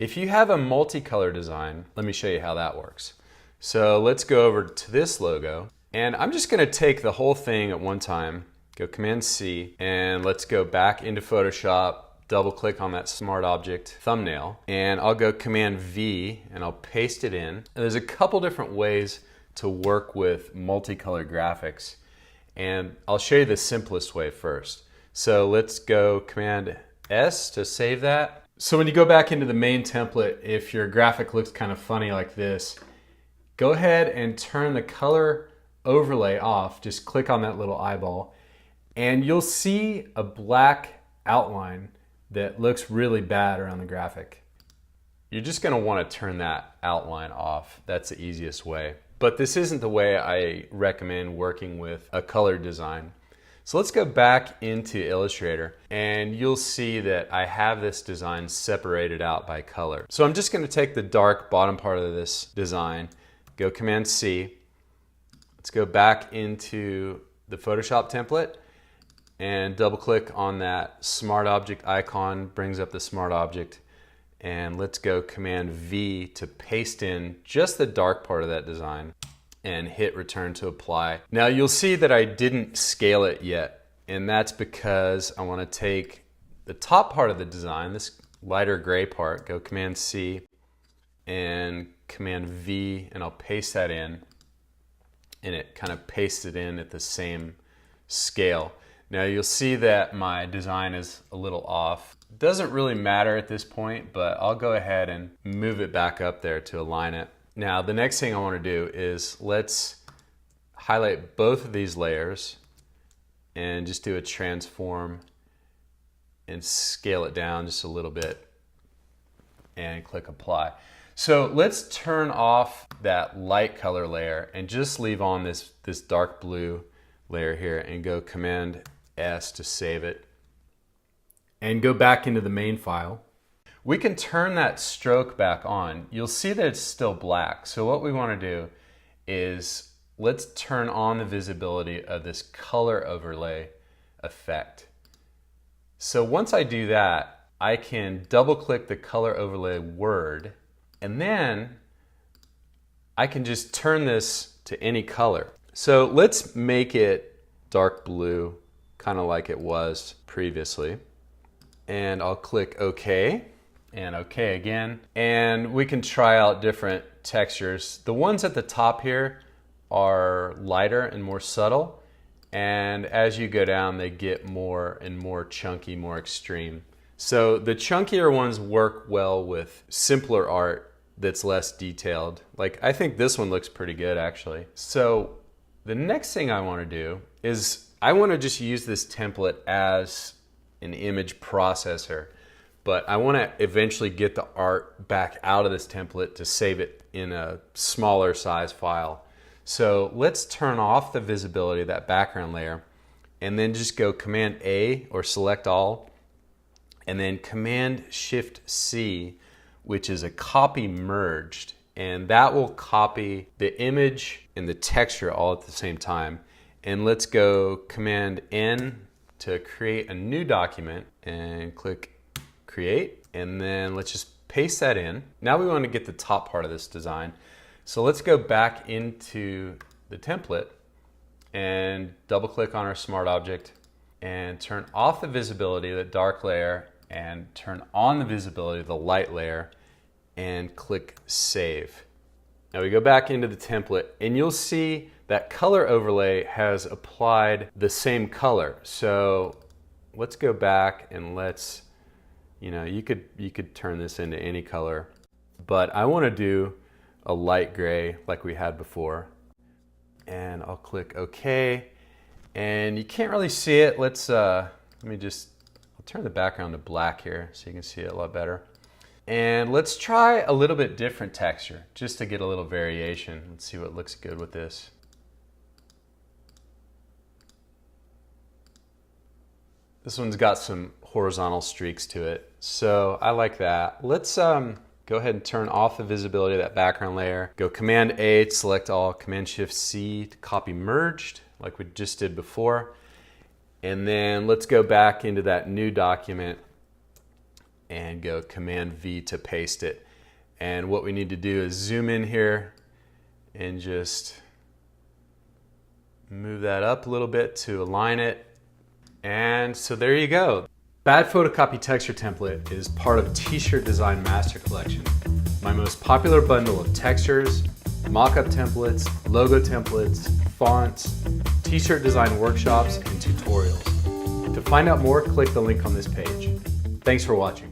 If you have a multicolor design, let me show you how that works. So let's go over to this logo, and I'm just going to take the whole thing at one time, go Command C, and let's go back into Photoshop, double click on that smart object thumbnail, and I'll go Command V and I'll paste it in. And there's a couple different ways to work with multicolor graphics, and I'll show you the simplest way first. So let's go Command S to save that. So when you go back into the main template, if your graphic looks kind of funny like this, go ahead and turn the color overlay off. Just click on that little eyeball and you'll see a black outline that looks really bad around the graphic. You're just going to want to turn that outline off. That's the easiest way. But this isn't the way I recommend working with a color design. So let's go back into Illustrator and you'll see that I have this design separated out by color. So I'm just going to take the dark bottom part of this design, go Command C, let's go back into the Photoshop template and double click on that smart object icon, brings up the smart object, and let's go Command V to paste in just the dark part of that design and hit return to apply. Now you'll see that I didn't scale it yet, and that's because I want to take the top part of the design, this lighter gray part, go Command C and Command V, and I'll paste that in, and it kind of pastes it in at the same scale. Now you'll see that my design is a little off. It doesn't really matter at this point, but I'll go ahead and move it back up there to align it. Now the next thing I want to do is let's highlight both of these layers and just do a transform and scale it down just a little bit and click apply. So let's turn off that light color layer and just leave on this dark blue layer here and go Command S to save it and go back into the main file. We can turn that stroke back on. You'll see that it's still black. So what we want to do is let's turn on the visibility of this color overlay effect. So once I do that, I can double click the color overlay word, and then I can just turn this to any color. So let's make it dark blue, kind of like it was previously. And I'll click OK. And OK again, and we can try out different textures. The ones at the top here are lighter and more subtle, and as you go down they get more and more chunky, more extreme. So the chunkier ones work well with simpler art that's less detailed. Like I think this one looks pretty good actually. So the next thing I want to do is I want to just use this template as an image processor. But I want to eventually get the art back out of this template to save it in a smaller size file. So let's turn off the visibility of that background layer and then just go Command A or select all and then Command Shift C, which is a copy merged, and that will copy the image and the texture all at the same time. And let's go Command N to create a new document and click Create, and then let's just paste that in. Now we want to get the top part of this design. So let's go back into the template and double click on our smart object and turn off the visibility of the dark layer and turn on the visibility of the light layer and click Save. Now we go back into the template and you'll see that color overlay has applied the same color. So let's go back and let's, you could turn this into any color, but I want to do a light gray like we had before. And I'll click OK. And you can't really see it. I'll turn the background to black here so you can see it a lot better. And let's try a little bit different texture just to get a little variation. Let's see what looks good with this. This one's got some horizontal streaks to it, so I like that. Let's go ahead and turn off the visibility of that background layer. Go Command A to select all, Command Shift C to copy merged like we just did before. And then let's go back into that new document and go Command V to paste it. And what we need to do is zoom in here and just move that up a little bit to align it. And so there you go. Bad Photocopy Texture Template is part of T-Shirt Design Master Collection, my most popular bundle of textures, mock-up templates, logo templates, fonts, t-shirt design workshops, and tutorials. To find out more, click the link on this page. Thanks for watching.